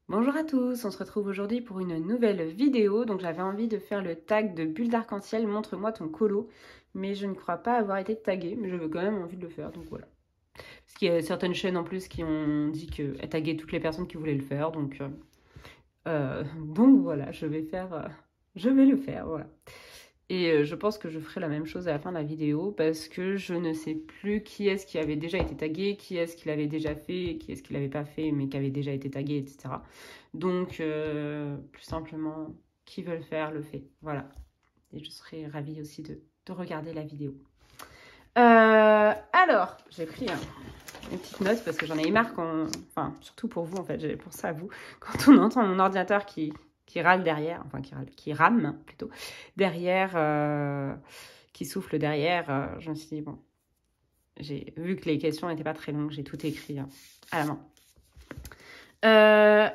Bonjour à tous, on se retrouve aujourd'hui pour une nouvelle vidéo. Donc j'avais envie de faire le tag de Bulle d'Arc-en-Ciel, montre-moi ton colo. Mais je ne crois pas avoir été taguée, mais j'avais quand même envie de le faire, donc voilà. Parce qu'il y a certaines chaînes en plus qui ont dit qu'elles taguaient toutes les personnes qui voulaient le faire, donc voilà, je vais le faire, voilà. Et je pense que je ferai la même chose à la fin de la vidéo parce que je ne sais plus qui est-ce qui avait déjà été tagué, qui est-ce qui l'avait déjà fait, qui est-ce qui l'avait pas fait mais qui avait déjà été tagué, etc. Donc, plus simplement, qui veut le faire, le fait. Voilà. Et je serai ravie aussi de regarder la vidéo. Alors, j'ai pris une petite note parce que j'en ai marre enfin, surtout pour vous en fait, pour ça à vous, quand on entend mon ordinateur qui râle derrière, enfin qui rame plutôt, derrière, qui souffle derrière, je me suis dit, bon, j'ai vu que les questions n'étaient pas très longues, j'ai tout écrit à la main.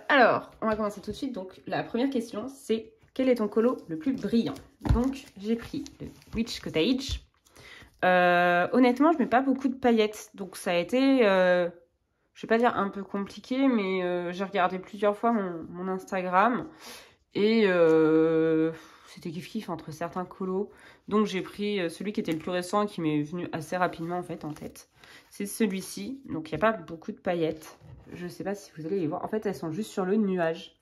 Alors, on va commencer tout de suite. Donc, la première question, c'est quel est ton colo le plus brillant? Donc, j'ai pris le Witch Cottage. Honnêtement, je mets pas beaucoup de paillettes, donc ça a été, je vais pas dire un peu compliqué, mais j'ai regardé plusieurs fois mon Instagram et c'était kiff-kiff entre certains colos. Donc j'ai pris celui qui était le plus récent et qui m'est venu assez rapidement en fait en tête. C'est celui-ci, donc il n'y a pas beaucoup de paillettes. Je sais pas si vous allez les voir, en fait elles sont juste sur le nuage.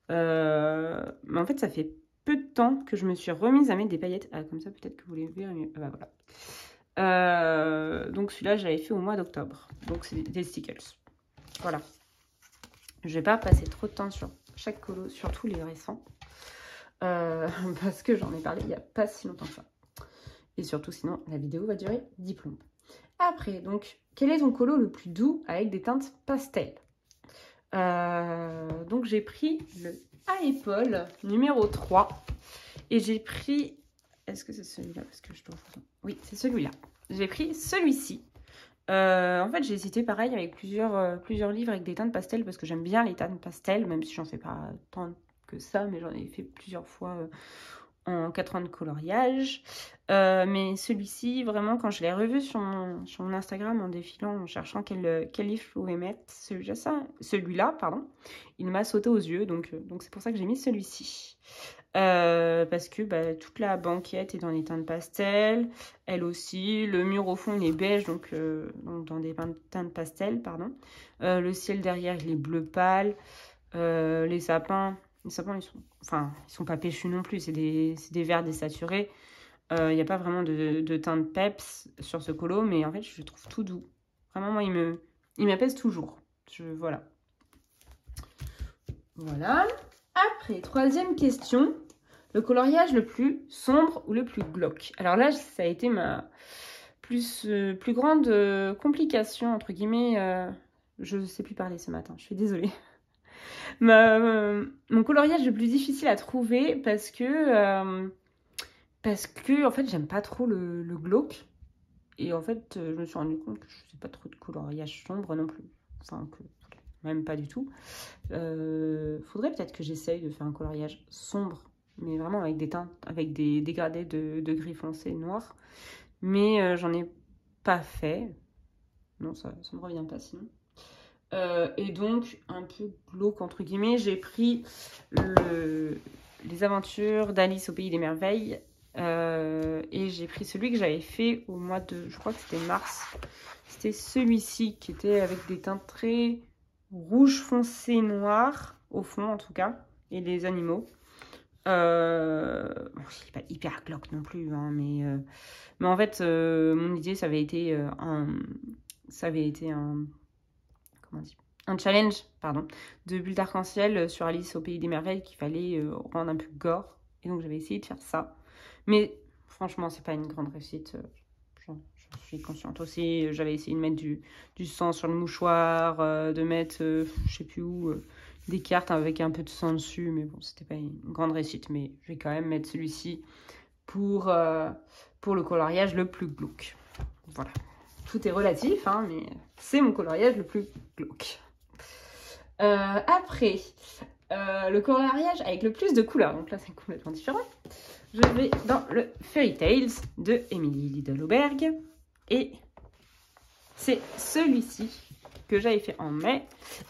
Mais en fait ça fait peu de temps que je me suis remise à mettre des paillettes. Ah, comme ça peut-être que vous les verrez mieux. Ah, bah voilà. Donc celui-là, j'avais fait au mois d'octobre. Donc c'est des stickers. Voilà. Je vais pas passer trop de temps sur chaque colo, surtout les récents. Parce que j'en ai parlé il n'y a pas si longtemps que ça. Et surtout, sinon, la vidéo va durer 10 plombes. Après, donc, quel est ton colo le plus doux avec des teintes pastel? Donc j'ai pris le Apple numéro 3. Et j'ai pris... Est-ce que c'est celui-là? Parce que je dois... Oui, c'est celui-là. J'ai pris celui-ci. En fait, j'ai hésité pareil avec plusieurs livres avec des teintes pastel parce que j'aime bien les teintes pastel, même si j'en fais pas tant que ça, mais j'en ai fait plusieurs fois en 4 ans de coloriage. Mais celui-ci, vraiment, quand je l'ai revu sur mon Instagram en défilant, en cherchant quel livre je pouvais mettre, celui-là, pardon, il m'a sauté aux yeux, donc c'est pour ça que j'ai mis celui-ci. Parce que bah, toute la banquette est dans les teintes pastel, elle aussi, le mur au fond il est beige, donc dans des teintes pastel, pardon. Le ciel derrière il est bleu pâle, les sapins ils sont pas péchus non plus, c'est des verts désaturés. Il n'y a pas vraiment de teinte peps sur ce colo, mais en fait je le trouve tout doux. Vraiment moi il m'apaise toujours. Voilà. Voilà. Après, troisième question, le coloriage le plus sombre ou le plus glauque? Alors là, ça a été ma plus grande complication, entre guillemets. Je ne sais plus parler ce matin, je suis désolée. Mon coloriage le plus difficile à trouver parce que en fait, j'aime pas trop le glauque. Et en fait, je me suis rendu compte que je ne faisais pas trop de coloriage sombre non plus. Enfin, même pas du tout. Faudrait peut-être que j'essaye de faire un coloriage sombre, mais vraiment avec des teintes, avec des dégradés de gris foncé noir. Mais j'en ai pas fait. Non, ça me revient pas sinon. Et donc, un peu glauque entre guillemets, j'ai pris les aventures d'Alice au Pays des Merveilles. Et j'ai pris celui que j'avais fait au mois de, je crois que c'était mars. C'était celui-ci qui était avec des teintes très rouge foncé noir, au fond en tout cas, et les animaux. Bon, il n'est pas hyper glauque non plus, hein, mais en fait, mon idée, ça avait été comment on dit, un challenge, pardon, de Bulle d'Arc-en-Ciel sur Alice au Pays des Merveilles qu'il fallait rendre un peu gore. Et donc, j'avais essayé de faire ça. Mais franchement, c'est pas une grande réussite. J'en suis consciente aussi. J'avais essayé de mettre du sang sur le mouchoir, de mettre, je sais plus où, des cartes avec un peu de sang dessus. Mais bon, c'était pas une grande réussite. Mais je vais quand même mettre celui-ci pour le coloriage le plus glauque. Voilà. Tout est relatif, hein, mais c'est mon coloriage le plus glauque. Après, le coloriage avec le plus de couleurs. Donc là, c'est complètement différent. Je vais dans le Fairy Tales de Emily Lidl-Auberg. Et c'est celui-ci que j'avais fait en mai.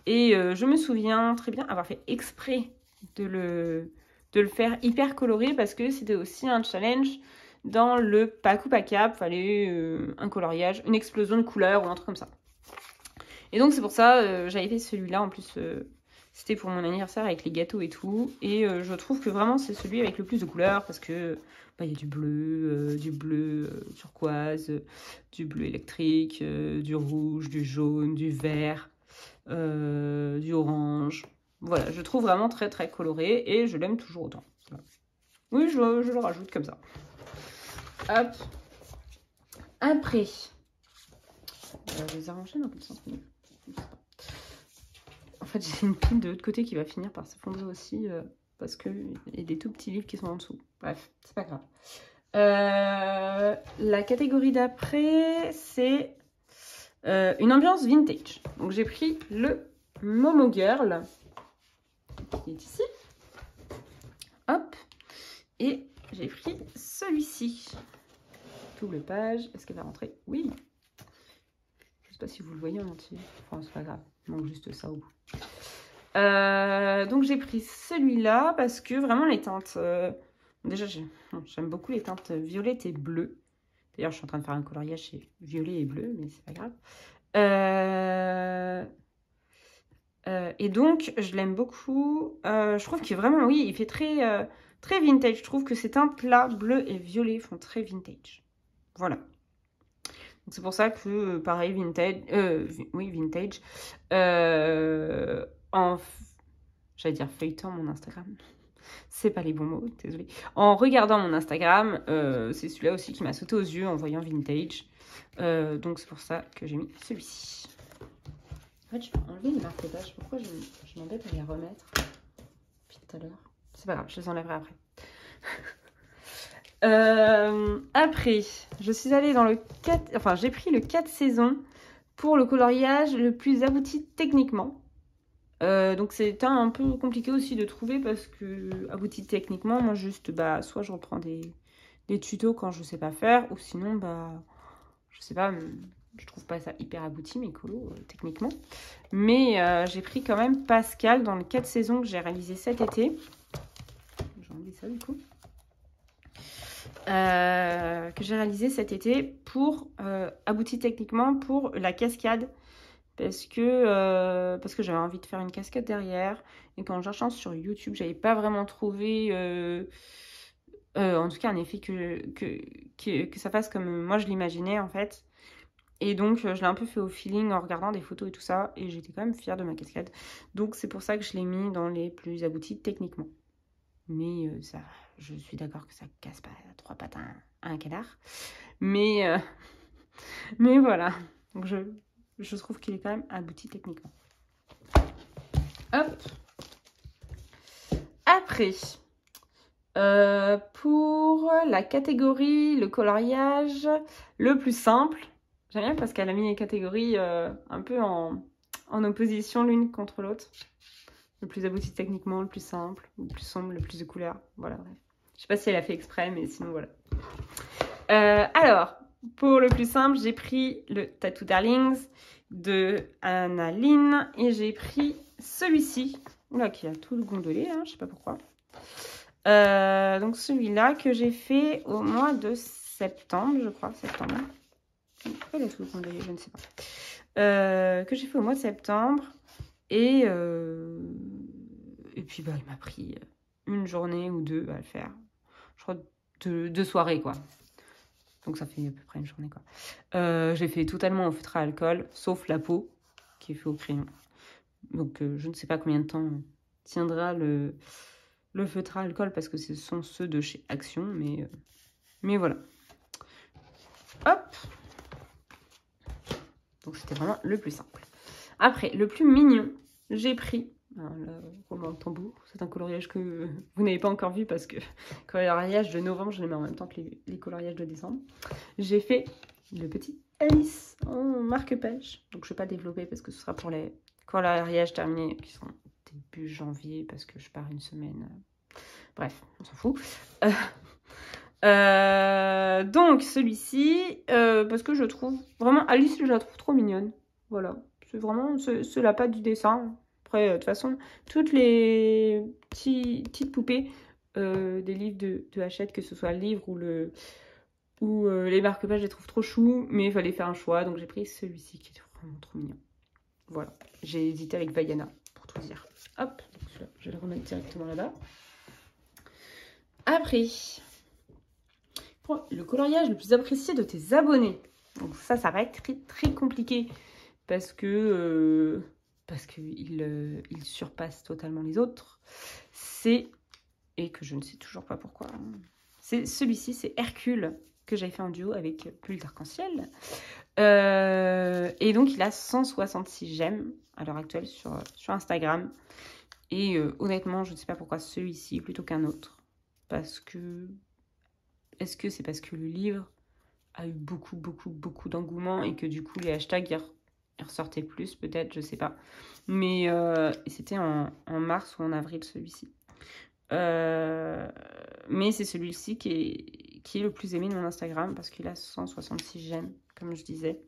Et je me souviens très bien avoir fait exprès de le faire hyper coloré parce que c'était aussi un challenge dans le pack ou pack cap. Fallait un coloriage, une explosion de couleurs ou un truc comme ça. Et donc c'est pour ça j'avais fait celui-là. En plus c'était pour mon anniversaire avec les gâteaux et tout. Et je trouve que vraiment c'est celui avec le plus de couleurs parce que il y a du bleu turquoise, du bleu électrique, du rouge, du jaune, du vert, du orange. Voilà, je trouve vraiment très très coloré et je l'aime toujours autant. Voilà. Oui, je le rajoute comme ça. Hop. Après, je vais les arranger dans quel sens? En fait, j'ai une pile de l'autre côté qui va finir par s'effondrer aussi parce qu'il y a des tout petits livres qui sont en dessous. Bref, c'est pas grave. La catégorie d'après, c'est une ambiance vintage. Donc, j'ai pris le Momo Girl qui est ici. Hop. Et j'ai pris celui-ci. Double page. Est-ce qu'elle va rentrer? Oui. Je sais pas si vous le voyez en entier. Enfin, c'est pas grave. Il manque juste ça au bout. Donc j'ai pris celui-là parce que vraiment les teintes... déjà, j'aime beaucoup les teintes violettes et bleues. D'ailleurs, je suis en train de faire un coloriage chez violet et bleu, mais c'est pas grave. Et donc, je l'aime beaucoup. Je trouve qu'il est vraiment... Oui, il fait très, très vintage. Je trouve que ces teintes-là, bleu et violet, font très vintage. Voilà. C'est pour ça que, pareil, vintage, oui, vintage, j'allais dire feuilletant mon Instagram, c'est pas les bons mots, désolée. En regardant mon Instagram, c'est celui-là aussi qui m'a sauté aux yeux en voyant vintage, donc c'est pour ça que j'ai mis celui-ci. En fait, je vais enlever les marque-pages, pourquoi je m'embête à les remettre depuis tout à l'heure? C'est pas grave, je les enlèverai après. Après, je suis allée dans le 4... Enfin, j'ai pris le 4 saisons pour le coloriage le plus abouti techniquement. Donc, c'est un peu compliqué aussi de trouver parce que abouti techniquement, moi, juste, soit je reprends des tutos quand je sais pas faire ou sinon, je sais pas, je trouve pas ça hyper abouti, mais écolo, techniquement. Mais j'ai pris quand même Pascal dans le 4 saisons que j'ai réalisé cet été. J'ai enlevé ça, du coup. Que j'ai réalisé cet été pour abouti techniquement pour la cascade parce que j'avais envie de faire une cascade derrière et qu'en cherchant sur YouTube j'avais pas vraiment trouvé en tout cas un effet que ça fasse comme moi je l'imaginais en fait, et donc je l'ai un peu fait au feeling en regardant des photos et tout ça et j'étais quand même fière de ma cascade, donc c'est pour ça que je l'ai mis dans les plus aboutis techniquement. Mais ça, je suis d'accord que ça casse pas 3 pattes à un canard. Mais voilà. Donc je trouve qu'il est quand même abouti techniquement. Hop. Après, pour la catégorie, le coloriage le plus simple, j'aime bien parce qu'elle a mis les catégories un peu en opposition l'une contre l'autre. Le plus abouti techniquement, le plus simple, le plus sombre, le plus de couleurs. Voilà, bref. Je sais pas si elle a fait exprès, mais sinon, voilà. Alors, pour le plus simple, j'ai pris le Tattoo Darlings de Anna Lynn. Et j'ai pris celui-ci. Oula, qui a tout le gondolé, hein, je sais pas pourquoi. Donc, celui-là que j'ai fait au mois de septembre, je crois. Septembre. Pourquoi il a tout le gondolé, je ne sais pas. Que j'ai fait au mois de septembre. Et puis, il m'a pris une journée ou deux à le faire. Je crois deux soirées, quoi. Donc, ça fait à peu près une journée, quoi. J'ai fait totalement au feutre à alcool, sauf la peau, qui est fait au crayon. Donc, je ne sais pas combien de temps tiendra le feutre à alcool, parce que ce sont ceux de chez Action, mais voilà. Hop. Donc, c'était vraiment le plus simple. Après, le plus mignon, j'ai pris le roulement de tambour. C'est un coloriage que vous n'avez pas encore vu parce que le coloriage de novembre, je les mets en même temps que les coloriages de décembre. J'ai fait le petit Alice en marque-page. Donc, je ne vais pas développer parce que ce sera pour les coloriages terminés qui sont début janvier parce que je pars une semaine. Bref, on s'en fout. Donc, celui-ci, parce que je trouve vraiment Alice, je la trouve trop mignonne. Voilà. C'est vraiment, c'est la patte du dessin. Après, de toute façon, toutes les petites poupées des livres de Hachette, que ce soit le livre ou les marque-pages, je les trouve trop choux, mais il fallait faire un choix, donc j'ai pris celui-ci qui est vraiment trop mignon. Voilà, j'ai hésité avec Vaiana, pour tout dire. Hop, donc je vais le remettre directement là-bas. Après, le coloriage le plus apprécié de tes abonnés. Donc ça va être très, très compliqué parce que il surpasse totalement les autres. Et que je ne sais toujours pas pourquoi. C'est celui-ci, c'est Hercule, que j'avais fait en duo avec Bulle d'Arc-en-Ciel. Et donc il a 166 j'aime à l'heure actuelle sur Instagram. Et honnêtement, je ne sais pas pourquoi celui-ci plutôt qu'un autre. Parce que... Est-ce que c'est parce que le livre a eu beaucoup d'engouement et que du coup les hashtags ils ressortaient plus, peut-être, je sais pas. Mais c'était en mars ou en avril celui-ci. Mais c'est celui-ci qui est le plus aimé de mon Instagram parce qu'il a 166 j'aime, comme je disais.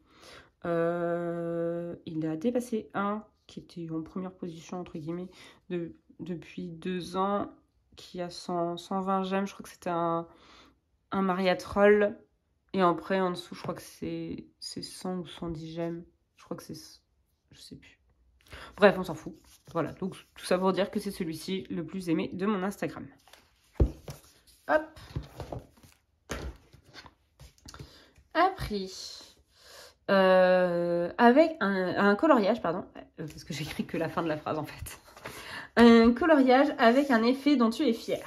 Il a dépassé un qui était en première position, entre guillemets, depuis 2 ans, qui a 120 j'aime. Je crois que c'était un Maria Troll. Et après, en dessous, je crois que c'est 100 ou 110 j'aime. Je crois que c'est... Je sais plus. Bref, on s'en fout. Voilà, donc tout ça pour dire que c'est celui-ci le plus aimé de mon Instagram. Hop. Après, avec un coloriage, pardon, parce que j'écris que la fin de la phrase en fait. Un coloriage avec un effet dont tu es fier.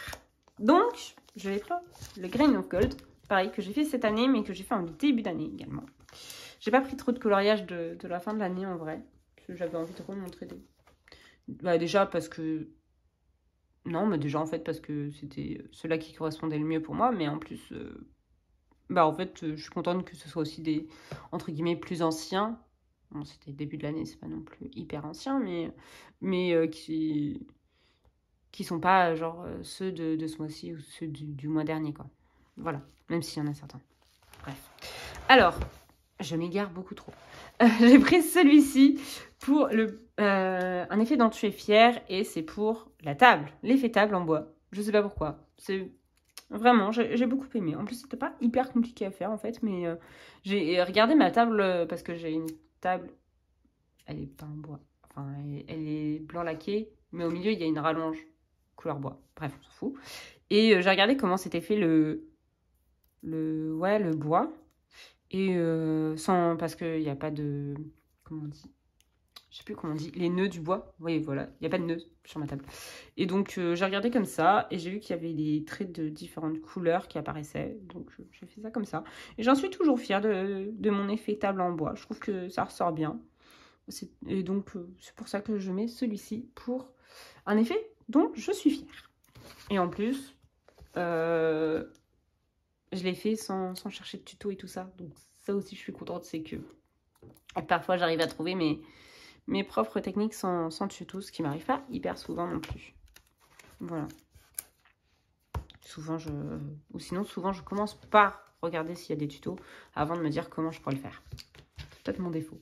Donc, je vais prendre le Grain of Gold, pareil, que j'ai fait cette année, mais que j'ai fait en début d'année également. J'ai pas pris trop de coloriage de la fin de l'année en vrai. J'avais envie de remontrer des... Bah déjà parce que... Non, mais déjà en fait parce que c'était ceux-là qui correspondaient le mieux pour moi. Mais en plus, bah en fait, je suis contente que ce soit aussi des, entre guillemets, plus anciens. Bon, c'était le début de l'année, c'est pas non plus hyper ancien, mais qui sont pas genre ceux de ce mois-ci ou ceux du mois dernier, quoi. Voilà, même s'il y en a certains. Bref. Alors, je m'égare beaucoup trop. J'ai pris celui-ci pour un effet dont tu es fier et c'est pour la table, l'effet table en bois. Je sais pas pourquoi. C'est vraiment, j'ai beaucoup aimé. En plus, c'était pas hyper compliqué à faire en fait, mais j'ai regardé ma table parce que j'ai une table, elle est pas en bois. Enfin, elle est blanc laqué, mais au milieu il y a une rallonge couleur bois. Bref, on s'en fout. Et j'ai regardé comment s'était fait le bois. Et parce qu'il n'y a pas de... Comment on dit? Je sais plus comment on dit. Les nœuds du bois. Oui, voilà. Il n'y a pas de nœuds sur ma table. Et donc, j'ai regardé comme ça. Et j'ai vu qu'il y avait des traits de différentes couleurs qui apparaissaient. Donc, j'ai fait ça comme ça. Et j'en suis toujours fière de mon effet table en bois. Je trouve que ça ressort bien. Et donc, c'est pour ça que je mets celui-ci pour un effet dont je suis fière. Et en plus... je l'ai fait sans chercher de tuto et tout ça. Donc ça aussi, je suis contente. C'est que parfois, j'arrive à trouver mes propres techniques sans tuto. Ce qui m'arrive pas hyper souvent non plus. Voilà. Souvent, souvent, je commence par regarder s'il y a des tutos avant de me dire comment je pourrais le faire. C'est peut-être mon défaut.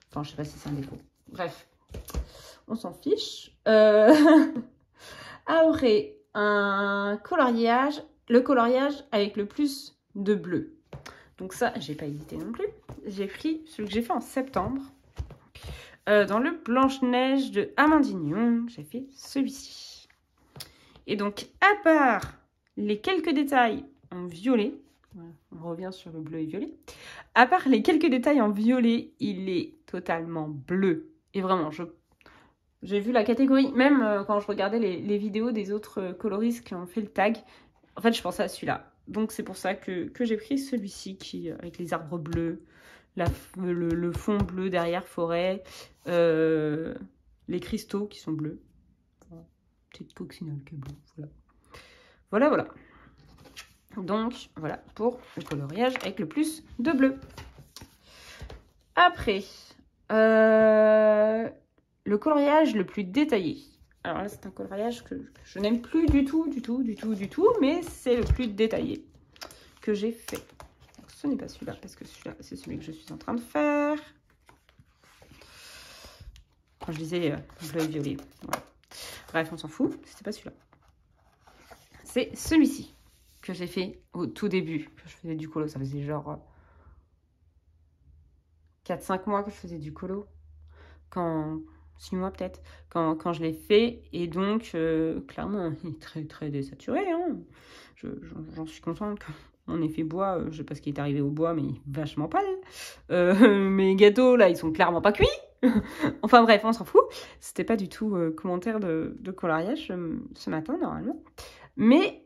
Enfin, je sais pas si c'est un défaut. Bref. On s'en fiche. Après, un coloriage... Le coloriage avec le plus de bleu. Donc ça, j'ai pas hésité non plus. J'ai pris celui que j'ai fait en septembre. Dans le Blanche-Neige de Amandine Young, j'ai fait celui-ci. Et donc, à part les quelques détails en violet, voilà, on revient sur le bleu et violet. À part les quelques détails en violet, il est totalement bleu. Et vraiment, j'ai vu la catégorie, même quand je regardais les vidéos des autres coloristes qui ont fait le tag, en fait, je pensais à celui-là. Donc, c'est pour ça que j'ai pris celui-ci, avec les arbres bleus, le fond bleu derrière, forêt, les cristaux qui sont bleus. Voilà. Petite coccinelle qui est bleue, voilà. Voilà. Donc, voilà pour le coloriage avec le plus de bleu. Après, le coloriage le plus détaillé. Alors là, c'est un coloriage que je n'aime plus du tout, mais c'est le plus détaillé que j'ai fait. Donc, ce n'est pas celui-là, parce que celui-là, c'est celui que je suis en train de faire. Quand je disais bleu et violet. Voilà. Bref, on s'en fout. C'était pas celui-là. C'est celui-ci que j'ai fait au tout début. Que je faisais du colo. Ça faisait genre 4-5 mois que je faisais du colo. 6 mois peut-être. Quand je l'ai fait. Et donc, clairement, il est très très désaturé. Hein. J'en suis contente. Mon effet bois, je sais pas ce qui est arrivé au bois, mais il est vachement pâle. Mes gâteaux, là, ils sont clairement pas cuits. Enfin bref, on s'en fout. C'était pas du tout commentaire de coloriage ce matin, normalement. Mais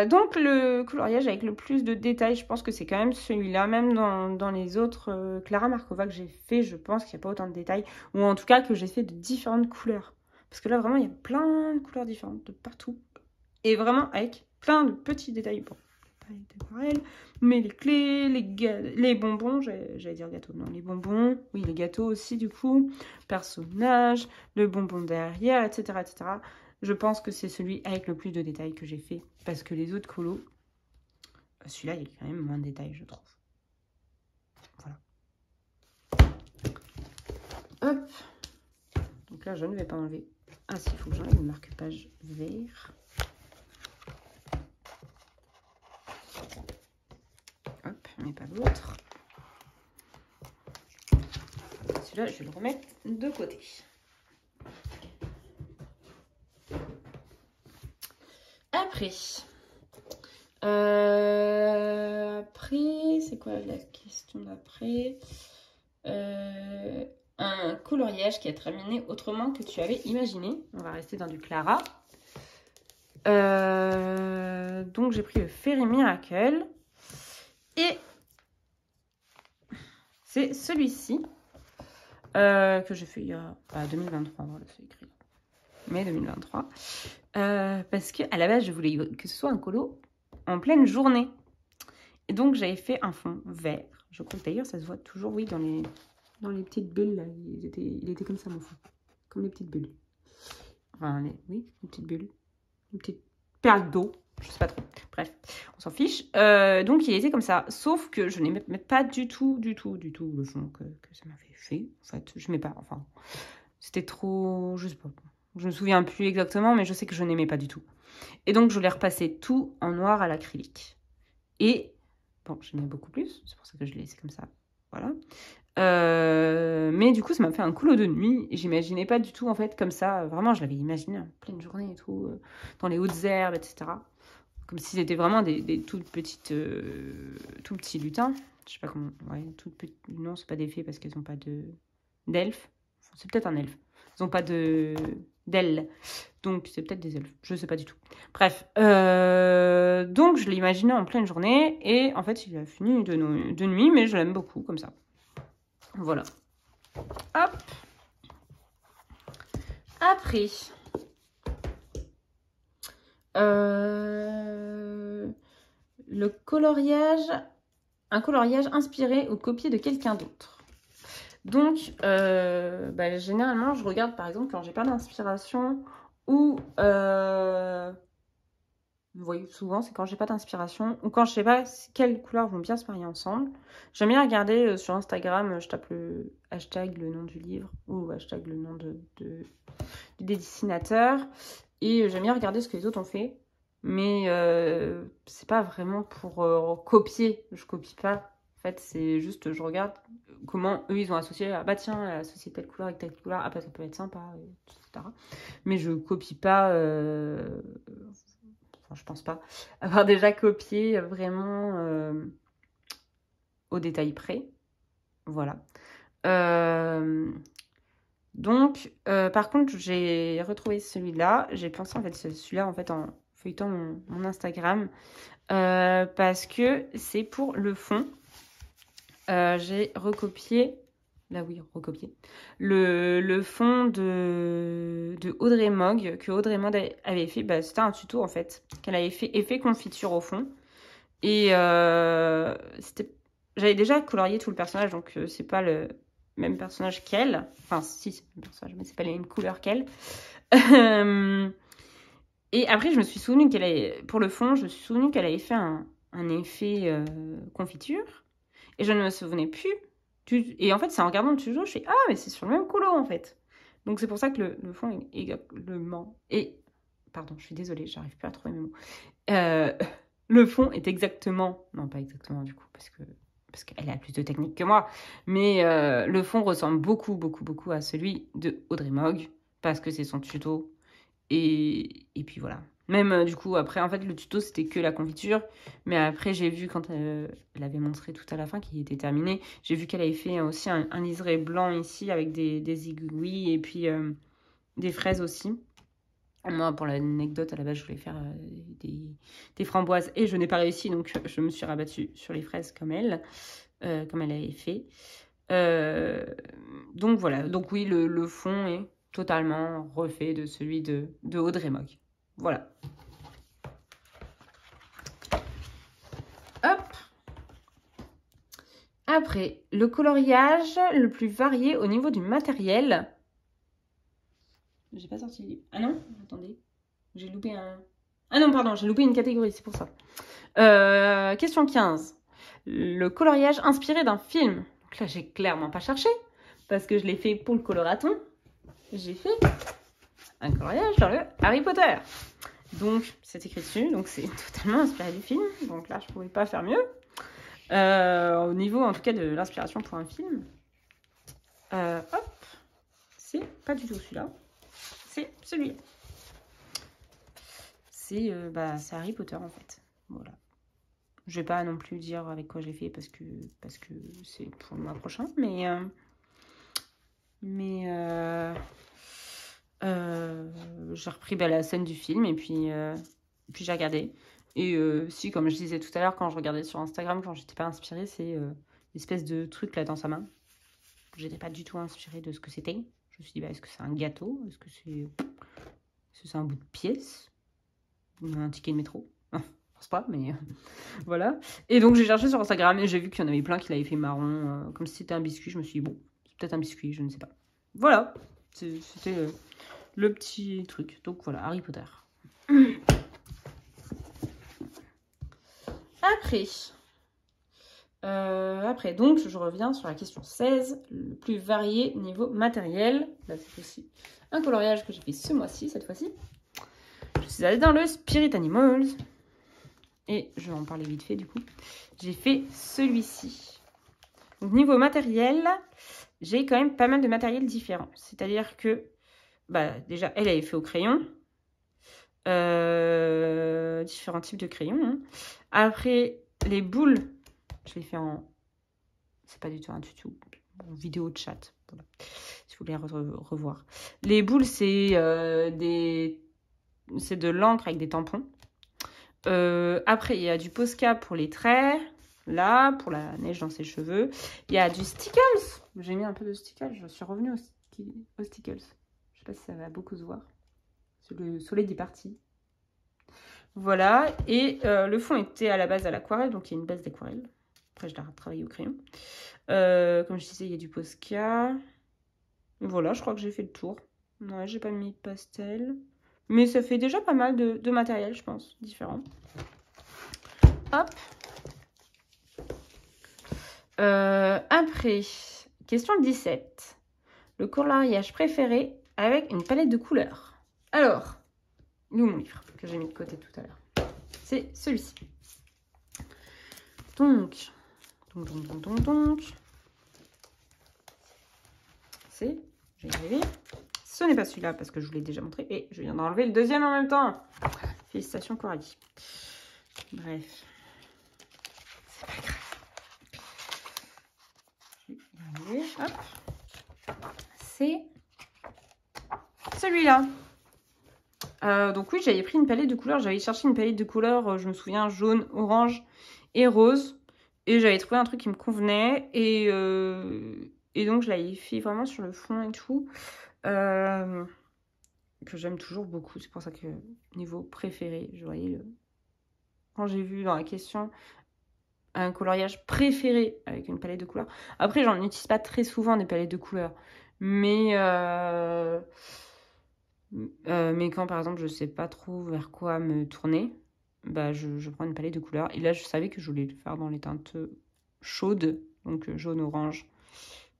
donc, le coloriage avec le plus de détails, je pense que c'est quand même celui-là. Même dans les autres Clara Markova que j'ai fait, je pense qu'il n'y a pas autant de détails. Ou en tout cas, que j'ai fait de différentes couleurs. Parce que là, vraiment, il y a plein de couleurs différentes de partout. Et vraiment avec plein de petits détails. Bon, pas les aquarelles, mais les clés, les bonbons, j'allais dire gâteaux, non, les bonbons, oui, les gâteaux aussi, du coup, personnages, le bonbon derrière, etc., etc. Je pense que c'est celui avec le plus de détails que j'ai fait, parce que les autres colos, celui-là, il y a quand même moins de détails, je trouve. Voilà. Hop. Donc là, je ne vais pas enlever. Ah si, il faut que j'enlève le marque-page vert. Hop, mais pas l'autre. Celui-là, je vais le remettre de côté. Après, c'est quoi la question d'après? Un coloriage qui a terminé autrement que tu avais imaginé. On va rester dans du Clara. Donc, j'ai pris le Fairy Miracle. Et c'est celui-ci que j'ai fait il y a 2023. Voilà, c'est écrit. Mai 2023. Parce qu'à la base, je voulais que ce soit un colo en pleine journée. Et donc, j'avais fait un fond vert. Je crois que d'ailleurs, ça se voit toujours, oui, dans les petites bulles. Là. Il était comme ça, mon fond. Comme les petites bulles. Enfin, oui, une petite bulle. Une petite perle d'eau. Je sais pas trop. Bref, on s'en fiche. Donc, il était comme ça. Sauf que je n'aimais pas du tout le fond que ça m'avait fait. En fait, je n'aimais pas. Enfin, c'était trop... Je sais pas. Je me souviens plus exactement, mais je sais que je n'aimais pas du tout. Et donc, je l'ai repassé tout en noir à l'acrylique. Et, bon, j'aimais beaucoup plus. C'est pour ça que je l'ai laissé comme ça. Voilà. Mais du coup, ça m'a fait un colo de nuit. Et j'imaginais pas du tout, en fait, comme ça. Vraiment, je l'avais imaginé en pleine journée et tout. Dans les hautes herbes, etc. Comme si c'était vraiment des toutes petites... tout petits lutins. Je sais pas comment... Ouais, toutes petites... Non, c'est pas des fées parce qu'elles n'ont pas d'elfes. Enfin, c'est peut-être un elfe. Ils n'ont pas d'ailes. Donc, c'est peut-être des elfes. Je ne sais pas du tout. Bref. Donc, je l'ai imaginé en pleine journée. Et en fait, il a fini de nuit. Mais je l'aime beaucoup comme ça. Voilà. Hop. Après. Le coloriage. Un coloriage inspiré ou copié de quelqu'un d'autre. Donc, généralement, je regarde par exemple quand j'ai pas d'inspiration ou... vous voyez, souvent, c'est quand j'ai pas d'inspiration ou quand je sais pas quelles couleurs vont bien se marier ensemble. J'aime bien regarder sur Instagram, je tape le hashtag, le nom du livre ou hashtag le nom des dessinateurs. Et j'aime bien regarder ce que les autres ont fait. Mais c'est pas vraiment pour copier. Je copie pas. En fait, c'est juste, je regarde comment eux, ils ont associé. Ah bah tiens, elle a associé telle couleur avec telle couleur. Ah bah ça peut être sympa, etc. Mais je copie pas... Enfin, je pense pas avoir déjà copié vraiment au détail près. Voilà. Donc, par contre, j'ai retrouvé celui-là. J'ai pensé en fait celui-là en fait en feuilletant mon Instagram parce que c'est pour le fond. J'ai recopié, là oui, recopié, le fond de Audrey Mogg, que Audrey Mogg avait fait, c'était un tuto en fait, qu'elle avait fait effet confiture au fond. Et j'avais déjà colorié tout le personnage, donc c'est pas le même personnage qu'elle. Enfin, si, c'est le même personnage, mais c'est pas les mêmes couleurs qu'elle. Et après, je me suis souvenu pour le fond, je me suis souvenu qu'elle avait fait un effet confiture. Et je ne me souvenais plus. Et en fait, c'est en regardant le tuto, je fais « Ah, mais c'est sur le même colo, en fait !» Donc c'est pour ça que le fond est également... Pardon, je suis désolée, j'arrive plus à trouver mes mots. Le fond est exactement... Non, pas exactement du coup, parce qu'elle a plus de technique que moi. Mais le fond ressemble beaucoup à celui de Audrey Mogg, parce que c'est son tuto. Et puis voilà. Même du coup, après, en fait, le tuto, c'était que la confiture. Mais après, j'ai vu quand elle avait montré tout à la fin qu'il était terminé, j'ai vu qu'elle avait fait aussi un liseré blanc ici avec des aiguilles et puis des fraises aussi. Moi, pour l'anecdote, à la base, je voulais faire des framboises et je n'ai pas réussi. Donc, je me suis rabattue sur les fraises comme elle avait fait. Donc, voilà. Donc, oui, le fond est totalement refait de celui de Audrey Mogg. Voilà. Hop. Après, le coloriage le plus varié au niveau du matériel. J'ai pas sorti le livre. Ah non? Attendez. J'ai loupé un... Ah non, pardon, j'ai loupé une catégorie, c'est pour ça. Question 15. Le coloriage inspiré d'un film. Donc là, j'ai clairement pas cherché, parce que je l'ai fait pour le coloraton. J'ai fait un coloriage dans le Harry Potter. Donc, c'est écrit dessus, donc c'est totalement inspiré du film. Donc là, je pouvais pas faire mieux. Au niveau, en tout cas, de l'inspiration pour un film. Hop. C'est pas du tout celui-là. C'est celui-là. C'est Harry Potter, en fait. Voilà. Je vais pas non plus dire avec quoi j'ai fait, parce que c'est pour le mois prochain. Mais j'ai repris la scène du film et puis j'ai regardé. Et si, comme je disais tout à l'heure, quand je regardais sur Instagram, quand j'étais pas inspirée, c'est l'espèce de truc là dans sa main. J'étais pas du tout inspirée de ce que c'était. Je me suis dit, est-ce que c'est un gâteau? Est-ce que c'est un bout de pièce? Un ticket de métro? Je pense pas, mais voilà. Et donc j'ai cherché sur Instagram et j'ai vu qu'il y en avait plein qui l'avaient fait marron, comme si c'était un biscuit. Je me suis dit, bon, c'est peut-être un biscuit, je ne sais pas. Voilà, c'était le petit truc. Donc voilà, Harry Potter. Après, donc, je reviens sur la question 16, le plus varié niveau matériel. Là, c'est aussi un coloriage que j'ai fait ce mois-ci, cette fois-ci. Je suis allée dans le Spirit Animals. Et je vais en parler vite fait, du coup. J'ai fait celui-ci. Donc, niveau matériel, j'ai quand même pas mal de matériel différent. C'est-à-dire que, déjà, elle avait fait au crayon. Différents types de crayons. Hein. Après, les boules, je les fais en... C'est pas du tout un tuto, en vidéo de chat. Voilà. Si vous voulez revoir. Les boules, c'est de l'encre avec des tampons. Après, il y a du Posca pour les traits. Là, pour la neige dans ses cheveux. Il y a du Stickles. J'ai mis un peu de Stickles. Je suis revenue au Stickles. Je sais pas si ça va beaucoup se voir. Le soleil est parti. Voilà. Et le fond était à la base à l'aquarelle. Donc, il y a une base d'aquarelle. Après, je l'ai retravaillé au crayon. Comme je disais, il y a du Posca. Voilà, je crois que j'ai fait le tour. Ouais, j'ai pas mis de pastel. Mais ça fait déjà pas mal de matériel, je pense, différent. Hop. Après, question 17. Le coloriage préféré avec une palette de couleurs. Alors, où est mon livre que j'ai mis de côté tout à l'heure? C'est celui-ci. Donc. C'est, je vais y arriver. Ce n'est pas celui-là parce que je vous l'ai déjà montré. Et je viens d'enlever le deuxième en même temps. Félicitations Coralie. Bref. C'est pas grave. Je vais y arriver. Hop. C'est celui-là. Donc oui, j'avais pris une palette de couleurs. J'avais cherché une palette de couleurs, je me souviens, jaune, orange et rose. Et j'avais trouvé un truc qui me convenait. Et donc, je l'avais fait vraiment sur le fond et tout. Que j'aime toujours beaucoup. C'est pour ça que niveau préféré, je voyais quand j'ai vu dans la question un coloriage préféré avec une palette de couleurs. Après, j'en utilise pas très souvent des palettes de couleurs. Mais quand, par exemple, je sais pas trop vers quoi me tourner, je prends une palette de couleurs. Et là, je savais que je voulais le faire dans les teintes chaudes. Donc, jaune, orange.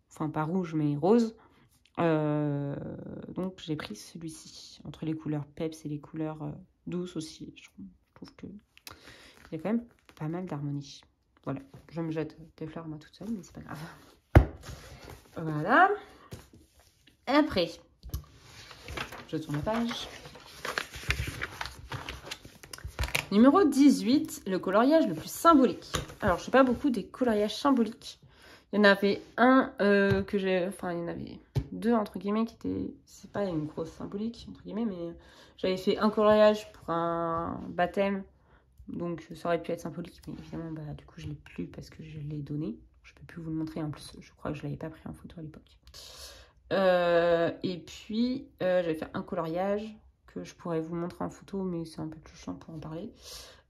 Enfin, pas rouge, mais rose. Donc j'ai pris celui-ci, entre les couleurs peps et les couleurs douces aussi. Je trouve que il y a quand même pas mal d'harmonie. Voilà, je me jette des fleurs moi toute seule, mais c'est pas grave. Voilà. Et après, je tourne la page. Numéro 18, le coloriage le plus symbolique. Alors, je ne sais pas beaucoup des coloriages symboliques. Il y en avait un que j'ai... Enfin, il y en avait deux, entre guillemets, qui étaient... C'est pas une grosse symbolique, entre guillemets, mais j'avais fait un coloriage pour un baptême. Donc, ça aurait pu être symbolique, mais évidemment, bah, du coup, je ne l'ai plus parce que je l'ai donné. Je ne peux plus vous le montrer. En plus, je crois que je ne l'avais pas pris en photo à l'époque. Et puis, j'avais fait un coloriage que je pourrais vous montrer en photo, mais c'est un peu plus chiant pour en parler.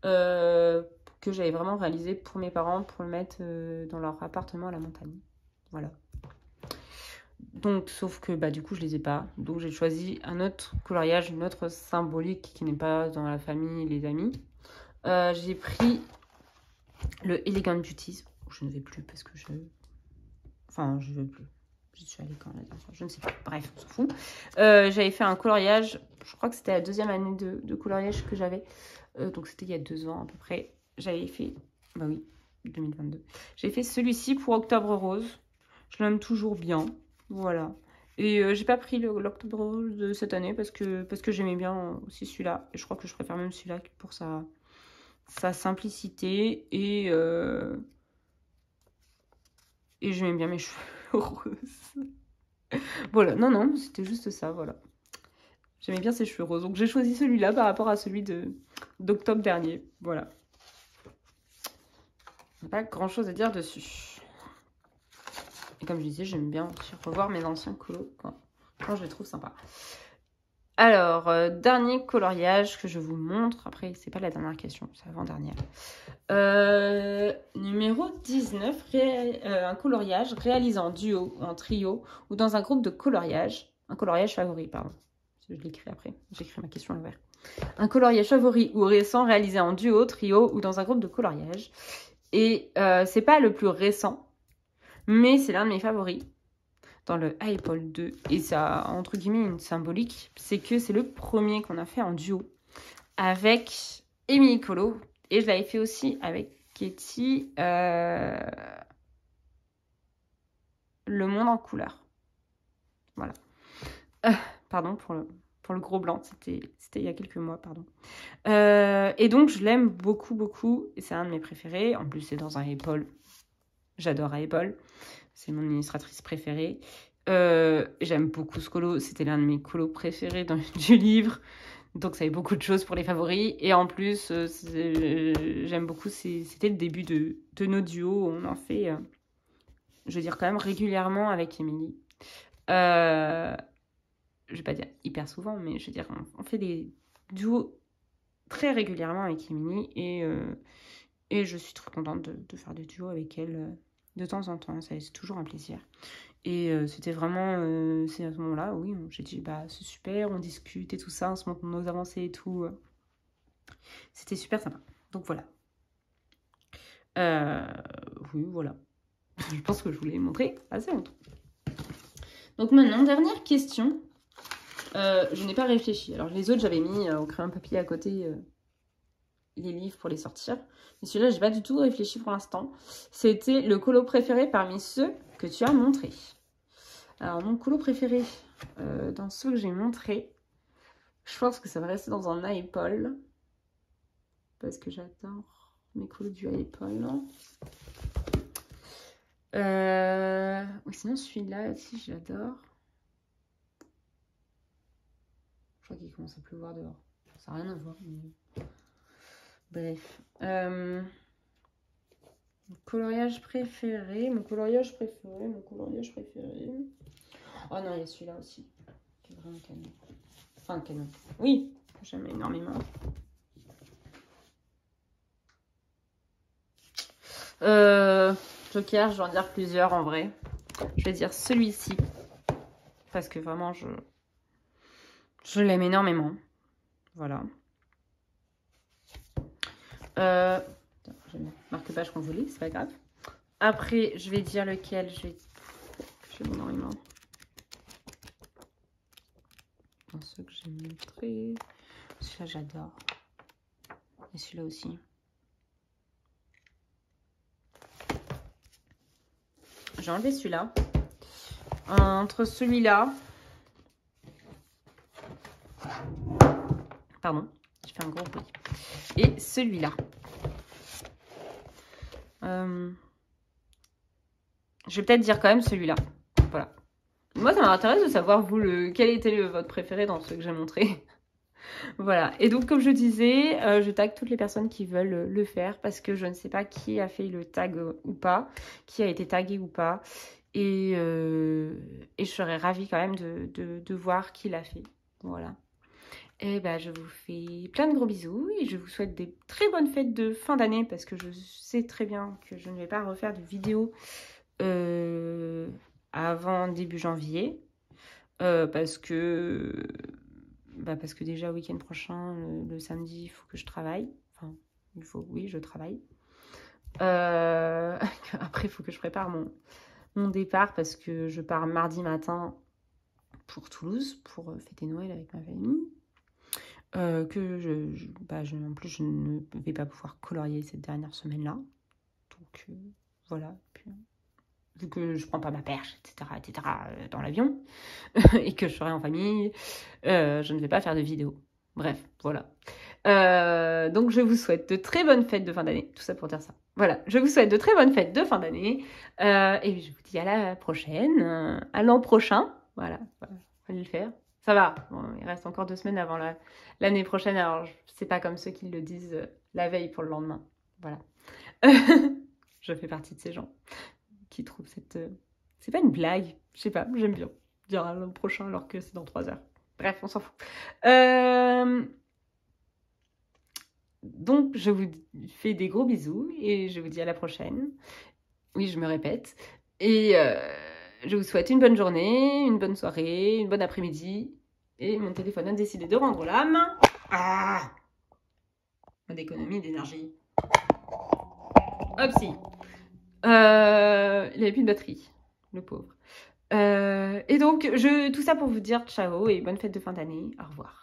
Que j'avais vraiment réalisé pour mes parents, pour le mettre dans leur appartement à la montagne. Voilà. Donc, sauf que bah, du coup, je les ai pas. Donc, j'ai choisi un autre coloriage, une autre symbolique qui n'est pas dans la famille et les amis. J'ai pris le Elegant Beauties. Je ne vais plus parce que je... Enfin, je ne veux plus. Je suis allée quand la dernière fois, je ne sais plus. Bref, on s'en fout. J'avais fait un coloriage, je crois que c'était la deuxième année de coloriage que j'avais. Donc c'était il y a 2 ans à peu près. J'avais fait, bah oui, 2022. J'ai fait celui-ci pour Octobre Rose. Je l'aime toujours bien, voilà. Et j'ai pas pris l'Octobre Rose de cette année parce que j'aimais bien aussi celui-là. Et je crois que je préfère même celui-là pour sa simplicité et j'aimais bien mes cheveux roses. Voilà, non, c'était juste ça, voilà. J'aimais bien ses cheveux roses, donc j'ai choisi celui-là par rapport à celui d'octobre dernier, voilà. Pas grand-chose à dire dessus. Et comme je disais, j'aime bien aussi revoir mes anciens colos quand je les trouve sympas. Alors, dernier coloriage que je vous montre. Après, c'est pas la dernière question, c'est l'avant-dernière. Numéro 19, un coloriage réalisé en duo, en trio ou dans un groupe de coloriage. Un coloriage favori, pardon. Je l'écris après, j'écris ma question à l'envers. Un coloriage favori ou récent réalisé en duo, trio ou dans un groupe de coloriage. Et c'est pas le plus récent, mais c'est l'un de mes favoris dans le iPol 2. Et ça, entre guillemets, une symbolique, c'est que c'est le premier qu'on a fait en duo avec Émilie Colo. Et je l'avais fait aussi avec Katie, Le Monde en couleur. Voilà. Pardon pour le gros blanc, c'était il y a quelques mois, pardon. Et donc, je l'aime beaucoup, beaucoup. Et c'est un de mes préférés. En plus, c'est dans un iPol. J'adore iPol. C'est mon illustratrice préférée. J'aime beaucoup ce colo. C'était l'un de mes colos préférés du livre. Donc, ça avait beaucoup de choses pour les favoris. Et en plus, j'aime beaucoup. C'était le début de nos duos. On en fait, je veux dire, quand même régulièrement avec Émilie. Je vais pas dire hyper souvent, mais je veux dire, on fait des duos très régulièrement avec Émilie. Et je suis très contente de faire des duos avec elle de temps en temps. C'est toujours un plaisir. Et c'était vraiment, c'est à ce moment-là, oui, j'ai dit, bah c'est super, on discute et tout ça, on se montre nos avancées et tout. C'était super sympa. Donc voilà. Oui, voilà. Je pense que je vous l'ai montré assez longtemps. Donc maintenant, dernière question. Je n'ai pas réfléchi. Alors les autres, j'avais mis au crayon papier à côté les livres pour les sortir. Mais celui-là, j'ai pas du tout réfléchi pour l'instant. C'était le colo préféré parmi ceux que tu as montrés. Alors, mon colo préféré dans ceux que j'ai montrés, je pense que ça va rester dans un iPol. Parce que j'adore mes colos du iPol. Oui, sinon, celui-là aussi, j'adore. Je crois qu'il commence à pleuvoir dehors. Ça n'a rien à voir. Mais... Bref. Mon coloriage préféré. Oh non, il y a celui-là aussi. Qui est vraiment canon. Enfin, canon. Oui, j'aime énormément. Joker, je vais en dire plusieurs en vrai. Je vais dire celui-ci. Parce que vraiment, je l'aime énormément. Voilà. Je marque page congelée, c'est pas grave. Après, je vais dire lequel. Je vais énormément. ceux que j'ai montrés. Celui-là, j'adore. Et celui-là aussi. J'ai enlevé celui-là. Entre celui-là... Pardon, je fais un gros bruit. Et celui-là. Je vais peut-être dire quand même celui-là. Voilà. Moi, ça m'intéresse de savoir, vous, quel était votre préféré dans ceux que j'ai montrés. Voilà. Et donc, comme je disais, je tag toutes les personnes qui veulent le faire parce que je ne sais pas qui a fait le tag ou pas, qui a été tagué ou pas. Et je serais ravie quand même de voir qui l'a fait. Voilà. Et ben, je vous fais plein de gros bisous et je vous souhaite des très bonnes fêtes de fin d'année parce que je sais très bien que je ne vais pas refaire de vidéo avant début janvier parce que déjà week-end prochain, le samedi, il faut que je travaille. Enfin, oui, je travaille. Après, il faut que je prépare mon départ parce que je pars mardi matin pour Toulouse pour fêter Noël avec ma famille. En plus, je ne vais pas pouvoir colorier cette dernière semaine-là. Donc, voilà. Puis, vu que je prends pas ma perche, etc., dans l'avion, et que je serai en famille, je ne vais pas faire de vidéo. Bref, voilà. Donc, je vous souhaite de très bonnes fêtes de fin d'année. Tout ça pour dire ça. Voilà, je vous souhaite de très bonnes fêtes de fin d'année. Et je vous dis à la prochaine, à l'an prochain. Voilà, fallait le faire. Ça va, bon, il reste encore 2 semaines avant l'année prochaine, alors c'est pas comme ceux qui le disent la veille pour le lendemain. Voilà. Je fais partie de ces gens qui trouvent cette... C'est pas une blague, je sais pas, j'aime bien dire l'an prochain alors que c'est dans 3 heures. Bref, on s'en fout. Donc, je vous fais des gros bisous et je vous dis à la prochaine. Oui, je me répète. Et... je vous souhaite une bonne journée, une bonne soirée, une bonne après-midi. Et mon téléphone a décidé de rendre l'âme. Ah, d'économie d'énergie. Hop, si. Il n'avait plus de batterie, le pauvre. Et donc, tout ça pour vous dire ciao et bonne fête de fin d'année. Au revoir.